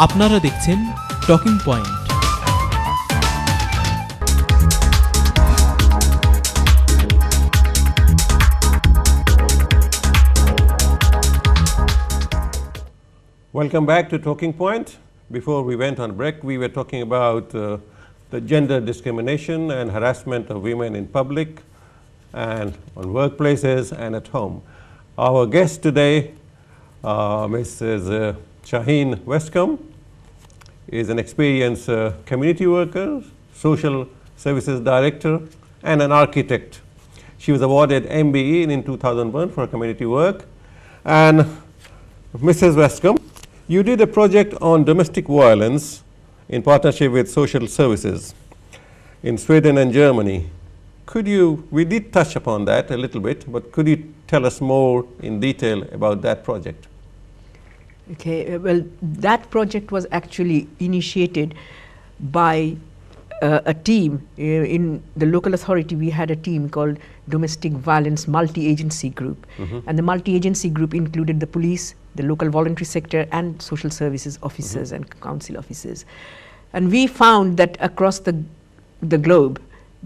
আপনারা দেখছেন talking point. Welcome back to Talking Point. Before we went on break, we were talking about the gender discrimination and harassment of women in public and on workplaces and at home. Our guest today, Mrs. Saheen Westcobe, is an experienced community worker, social services director, and an architect. She was awarded MBE in 2001 for community work. And Mrs. Westcobe, you did a project on domestic violence in partnership with social services in Sweden and Germany. We did touch upon that a little bit, but could you tell us more in detail about that project? Okay, well, that project was actually initiated by a team. In the local authority, we had a team called Domestic Violence Multi-Agency Group. And the multi-agency group included the police, the local voluntary sector, and social services officers and council officers. And we found that across the globe,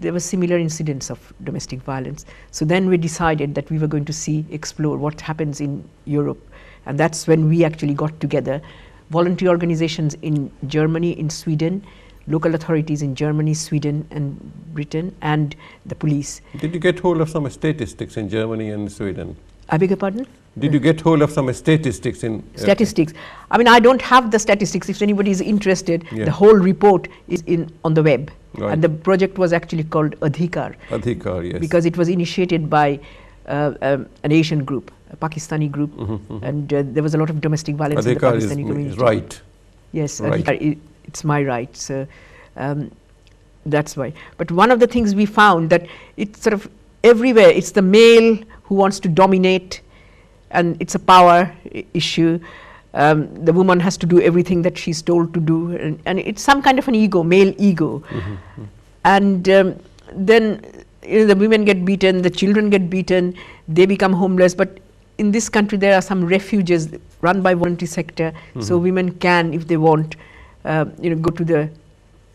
there were similar incidents of domestic violence. So then we decided that we were going to explore what happens in Europe. And that's when we actually got together voluntary organizations in Germany, in Sweden, local authorities in Germany, Sweden, and Britain, and the police. Did you get hold of some statistics in Germany and Sweden? I beg your pardon? Did you get hold of some statistics in... Statistics. I mean, I don't have the statistics. If anybody is interested, Yeah. the whole report is on the web. Right. And the project was actually called Adhikar. Adhikar, yes. Because it was initiated by an Asian group, a Pakistani group, and there was a lot of domestic violence in the Adhikar Pakistani community. is right. Yes, Right. Adhikar, it's my right. So that's why. But one of the things we found that it's sort of everywhere. It's the male who wants to dominate, and it's a power issue. The woman has to do everything that she's told to do, and it's some kind of an ego, male ego. And then the women get beaten, the children get beaten, they become homeless. But in this country, there are some refuges run by voluntary sector, so women can, if they want, go to the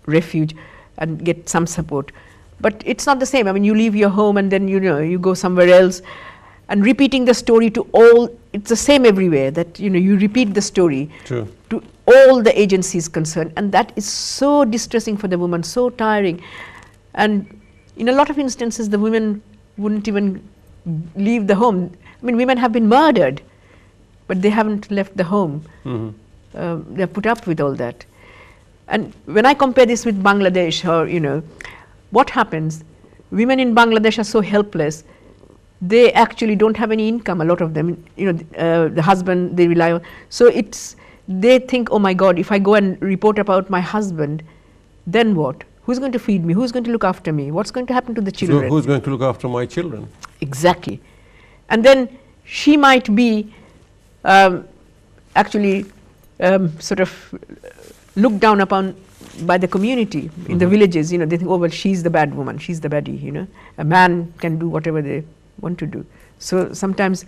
refuge and get some support. But it's not the same. I mean, you leave your home and then you go somewhere else, and repeating the story to all. It's the same everywhere. That you repeat the story True. to all the agencies concerned, and that is so distressing for the woman, so tiring. And in a lot of instances, the women wouldn't even leave the home. I mean, women have been murdered, but they haven't left the home. They're put up with all that. And when I compare this with Bangladesh, or what happens, women in Bangladesh are so helpless. They actually don't have any income, a lot of them. The husband they rely on. So they think, oh my God, if I go and report about my husband, then what? Who's going to feed me? Who's going to look after me? What's going to happen to the children? So who's going to look after my children? Exactly. And then she might be actually sort of looked down upon by the community in the villages. They think, oh well, she's the bad woman, she's the baddie. A man can do whatever they want to do. So sometimes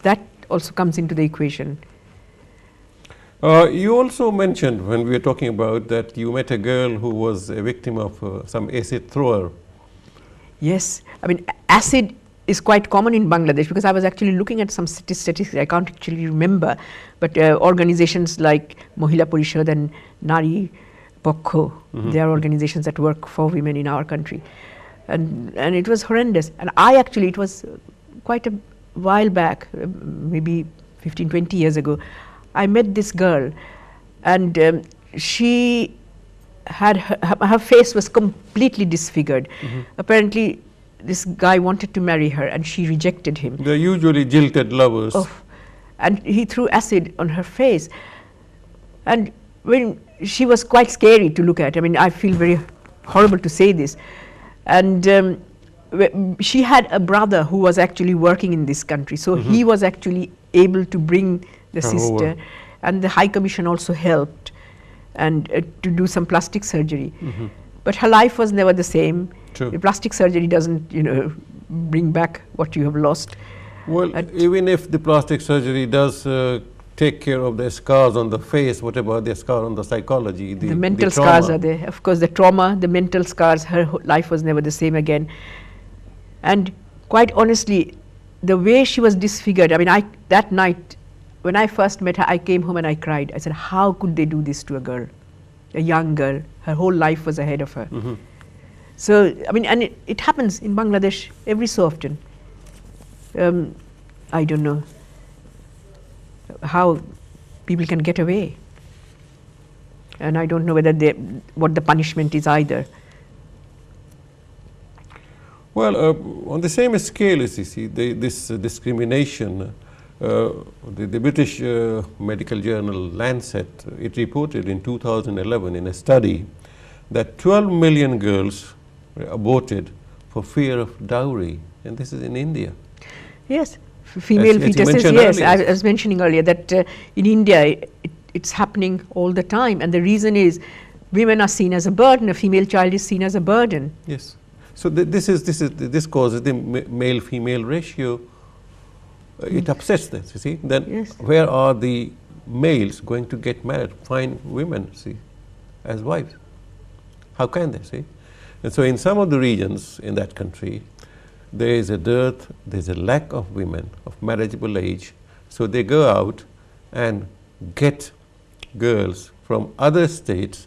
that also comes into the equation. You also mentioned, when we were talking about that, you met a girl who was a victim of some acid thrower. Yes, I mean, acid is quite common in Bangladesh, because I was actually looking at some statistics. I can't actually remember, but organizations like Mohila Parishad and Nari Pokho, they are organizations that work for women in our country. And it was horrendous. And it was quite a while back, maybe 15, 20 years ago, I met this girl, and she had her face was completely disfigured. Apparently, this guy wanted to marry her, and she rejected him. They're usually jilted lovers. And he threw acid on her face. And when she was quite scary to look at. I mean, I feel very horrible to say this. And she had a brother who was actually working in this country. So he was actually able to bring the sister. And the High Commission also helped and to do some plastic surgery. But her life was never the same. True. The plastic surgery doesn't, bring back what you have lost. Well, even if the plastic surgery does take care of their scars on the face. What about their scar on the psychology? The mental scars are there. Of course, the trauma, the mental scars, her life was never the same again. And quite honestly, the way she was disfigured, I mean, that night, when I first met her, I came home and I cried. I said, how could they do this to a girl, a young girl? Her whole life was ahead of her. Mm-hmm. So, I mean, and it happens in Bangladesh every so often. I don't know how people can get away. And I don't know whether what the punishment is either. Well, on the same scale as you see, this discrimination, the British medical journal Lancet, it reported in 2011 in a study that 12 million girls were aborted for fear of dowry, and this is in India. Yes, female fetuses, yes. I was mentioning earlier that in India it's happening all the time, and the reason is women are seen as a burden, a female child is seen as a burden. Yes. So this causes the male-female ratio. It upsets this. You see. Then yes. Where are the males going to get married? Find women, see, as wives. How can they, see? And so in some of the regions in that country, there is a dearth, there is a lack of women of marriageable age. So they go out and get girls from other states,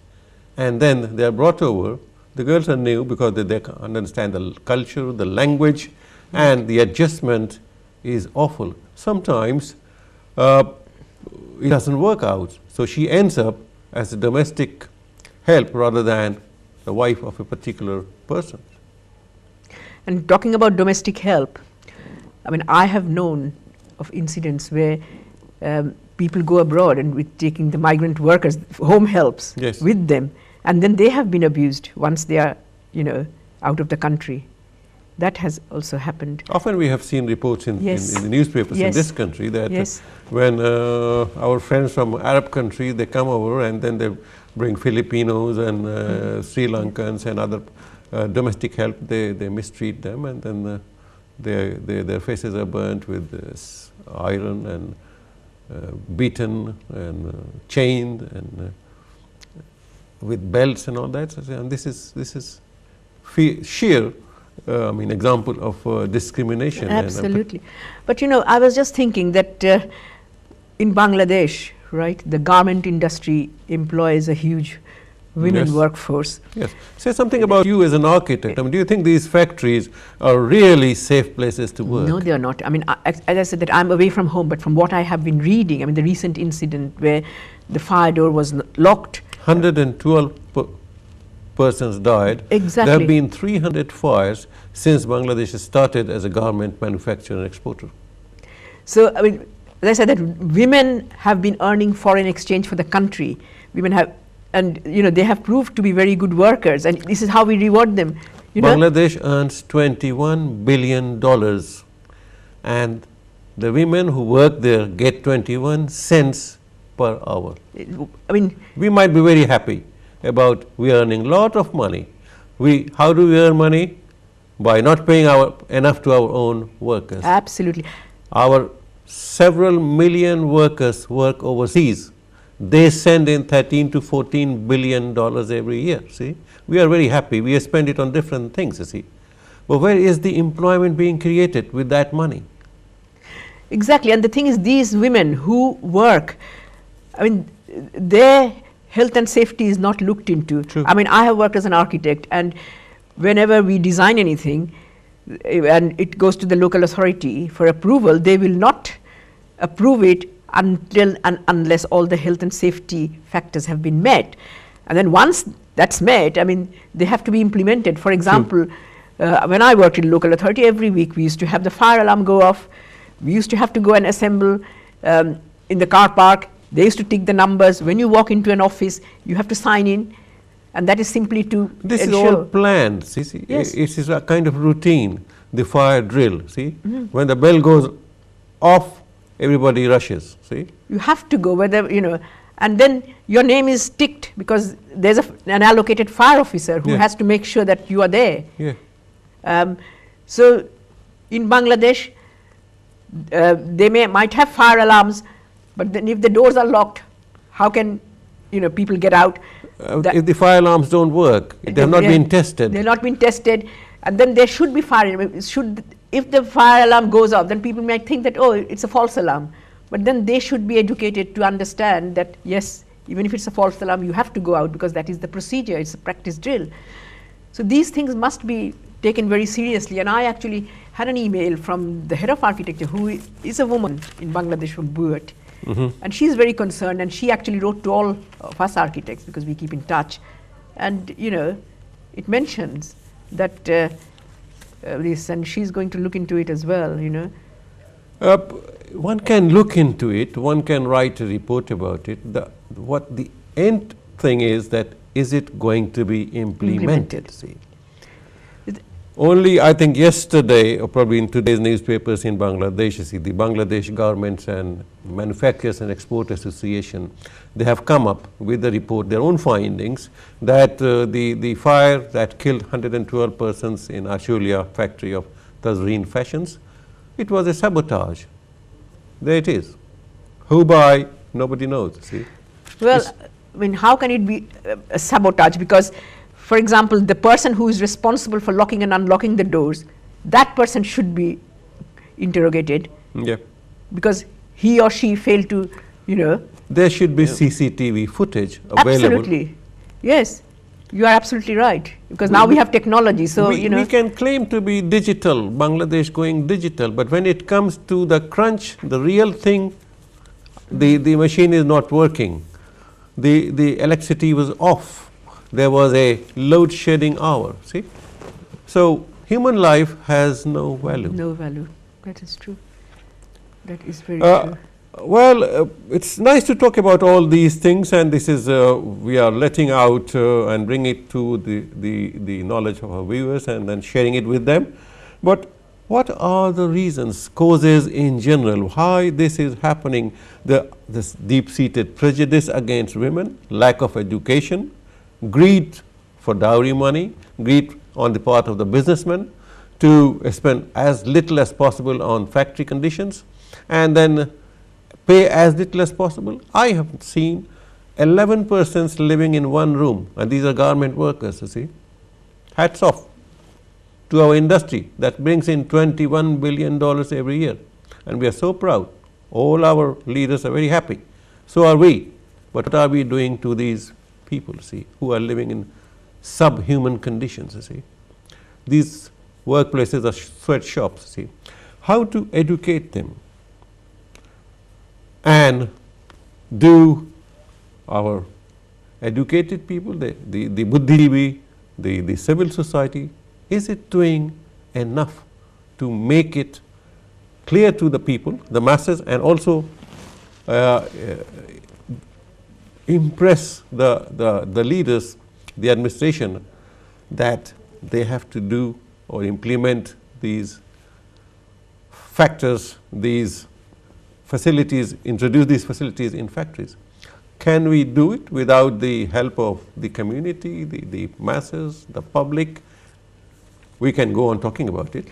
and then they are brought over. The girls are new because they understand the culture, the language, and the adjustment is awful. Sometimes it doesn't work out. So she ends up as a domestic help rather than the wife of a particular person. And talking about domestic help, I mean, I have known of incidents where people go abroad and with taking the migrant workers, home helps, yes. with them, and then they have been abused once they are, out of the country. That has also happened. Often we have seen reports in the newspapers yes. in this country that yes. when our friends from Arab countries, they come over and then they bring Filipinos and Sri Lankans and other domestic help, they mistreat them, and then their faces are burnt with iron and beaten and chained and with belts and all that. And this is sheer example of discrimination. Absolutely. But I was just thinking that in Bangladesh, right, the garment industry employs a huge women yes. workforce. Yes. Say something about you as an architect. Do you think these factories are really safe places to work? No, they are not. As I said, that I'm away from home, but from what I have been reading, the recent incident where the fire door was locked. 112 persons died. Exactly. There have been 300 fires since Bangladesh started as a garment manufacturer and exporter. So, as I said, that women have been earning foreign exchange for the country. Women have, and they have proved to be very good workers, and this is how we reward them. Bangladesh earns $21 billion, and the women who work there get 21 cents per hour. We might be very happy about we are earning a lot of money. How do we earn money? By not paying enough to our own workers. Absolutely. Our several million workers work overseas. They send in $13 to $14 billion every year. See, we are very happy. We spend it on different things. You see, but where is the employment being created with that money? Exactly, and the thing is, these women who work, their health and safety is not looked into. True. I have worked as an architect, and whenever we design anything and it goes to the local authority for approval, they will not approve it until and unless all the health and safety factors have been met. And then once that's met, they have to be implemented. For example, when I worked in local authority, every week we used to have the fire alarm go off. We used to have to go and assemble in the car park. They used to tick the numbers. When you walk into an office, you have to sign in, and that is simply to This ensure. is all planned. See? Yes. It is a kind of routine, the fire drill. See, when the bell goes off, everybody rushes. See, you have to go whether and then your name is ticked because there's an allocated fire officer who Yeah. has to make sure that you are there. yeah. So in Bangladesh, they might have fire alarms, But then if the doors are locked, how can people get out? If the fire alarms don't work, they have not been tested. They're not been tested, and then there should be fire. If the fire alarm goes off, then people might think that, oh, it's a false alarm. But then they should be educated to understand that, yes, even if it's a false alarm, you have to go out because that is the procedure, it's a practice drill. So these things must be taken very seriously. And I actually had an email from the head of architecture, who is a woman in Bangladesh from Buert. And she's very concerned, and she actually wrote to all of us architects because we keep in touch. And it mentions that this, and she's going to look into it as well. One can look into it, one can write a report about it. What the end thing is that, is it going to be implemented? See? Only, I think yesterday, or probably in today's newspapers in Bangladesh, you see, the Bangladesh Garments and Manufacturers and Export Association, they have come up with a report, their own findings, that the fire that killed 112 persons in Ashulia factory of Tazreen Fashions, it was a sabotage. There it is. Who by? Nobody knows, see. Well, I mean, how can it be a sabotage? Because, for example, the person who is responsible for locking and unlocking the doors, that person should be interrogated. Yeah. Because he or she failed to, There should be CCTV footage available. Absolutely. Yes. You are absolutely right. Because now we have technology, so, We can claim to be digital, Bangladesh going digital, but when it comes to the crunch, the real thing, the machine is not working. The electricity was off. There was a load shedding hour, see. So human life has no value. No value. That is true. That is very true. Well, it's nice to talk about all these things, and this is we are letting out and bring it to the knowledge of our viewers and then sharing it with them. But what are the reasons, causes in general, why this is happening? This deep-seated prejudice against women, lack of education, greed for dowry money, greed on the part of the businessman to spend as little as possible on factory conditions, and then pay as little as possible. I have seen 11 persons living in one room, and these are garment workers, you see. Hats off to our industry that brings in $21 billion every year, and we are so proud. All our leaders are very happy. So are we. But what are we doing to these people, see, who are living in subhuman conditions, you see. These workplaces are sweatshops, see. How to educate them? And do our educated people, the Buddhijivi, the civil society, is it doing enough to make it clear to the people, the masses, and also impress the leaders, the administration, that they have to do or implement these factors, these facilities, introduce these facilities in factories? Can we do it without the help of the community, the masses, the public? We can go on talking about it.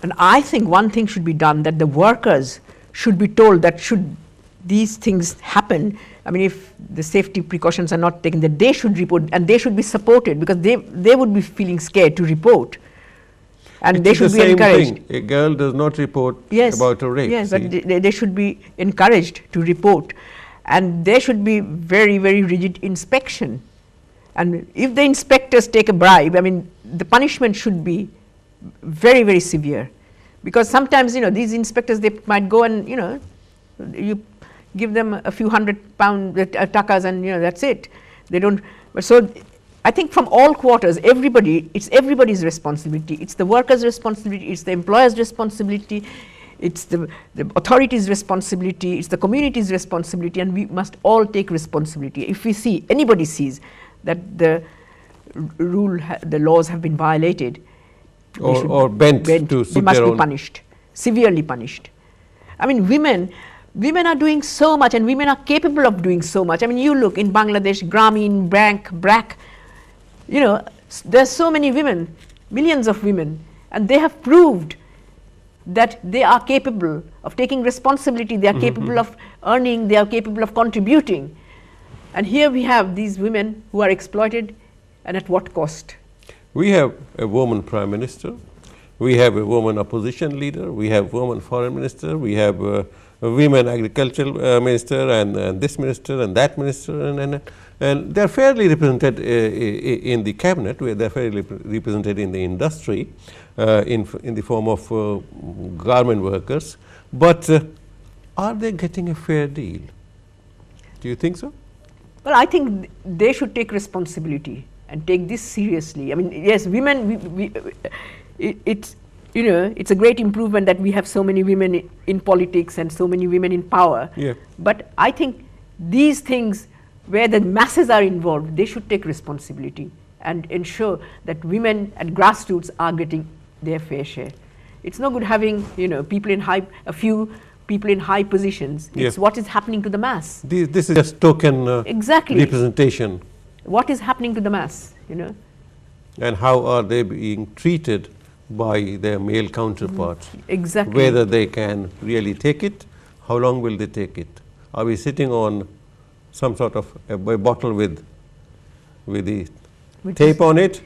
And I think one thing should be done, that the workers should be told that should these things happen, I mean, if the safety precautions are not taken, that they should report and they should be supported, because they would be feeling scared to report. And they should be encouraged. A girl does not report about a rape. Yes, but they should be encouraged to report. And there should be very, very rigid inspection. And if the inspectors take a bribe, I mean, the punishment should be very, very severe. Because sometimes, these inspectors, they might go and, you give them a few £100 takas and, that's it. They don't. But so I think from all quarters, it's everybody's responsibility. It's the workers' responsibility, it's the employer's responsibility, it's the authorities' responsibility, it's the community's responsibility, and we must all take responsibility. If we see, anybody sees that the laws have been violated, or bent to suit they must their be own. punished, severely punished. I mean, women are doing so much, and women are capable of doing so much. I mean, you look in Bangladesh, Grameen, BRAC, there's so many women, millions of women, and they have proved that they are capable of taking responsibility, they are capable of earning, they are capable of contributing. And here we have these women who are exploited, and at what cost? We have a woman prime minister, we have a woman opposition leader, we have woman foreign minister, we have a women agricultural minister, and this minister and that minister, and they are fairly represented in the cabinet, where they are fairly represented in the industry, in the form of garment workers. But are they getting a fair deal? Do you think so? Well, I think they should take responsibility and take this seriously. I mean, yes, women, it's, you know, it's a great improvement that we have so many women in politics and so many women in power. Yeah. But I think these things where the masses are involved, they should take responsibility and ensure that women at grassroots are getting their fair share. It's no good having, you know, people in a few people in high positions. Yeah. It's what is happening to the mass. This is just token Exactly. representation. What is happening to the mass, you know? And how are they being treated by their male counterparts? Exactly. Whether they can really take it, how long will they take it? Are we sitting on some sort of a bottle with the tape on it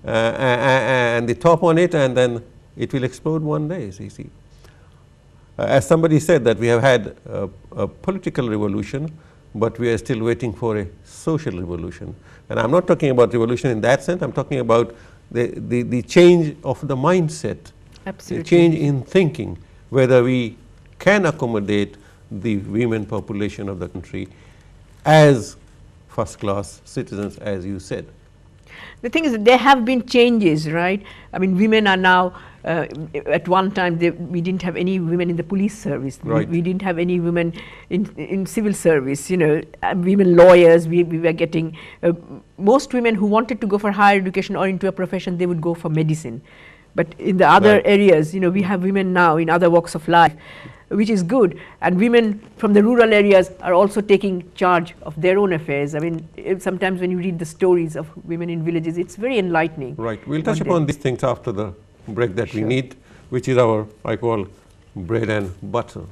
and the top on it, and then it will explode one day, you see. As somebody said, that we have had a political revolution, but we are still waiting for a social revolution. And I'm not talking about revolution in that sense, I'm talking about the change of the mindset, Absolutely. the change in thinking, whether we can accommodate the women population of the country as first-class citizens, as you said. The thing is that there have been changes, right? I mean, women are now, at one time we didn't have any women in the police service. Right. We didn't have any women in civil service, you know, women lawyers, we were getting, most women who wanted to go for higher education or into a profession, they would go for medicine. But in the other Right. areas, you know, we have women now in other walks of life, which is good. And women from the rural areas are also taking charge of their own affairs. I mean, sometimes when you read the stories of women in villages, it's very enlightening. Right. We'll touch One upon day. these things after the break that we Sure. need, which is our, I call, bread and butter.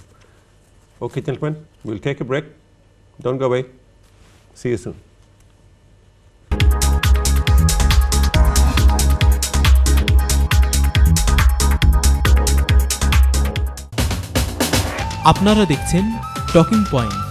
Okay, gentlemen, we'll take a break. Don't go away. See you soon. আপনারা দেখছেন talking point.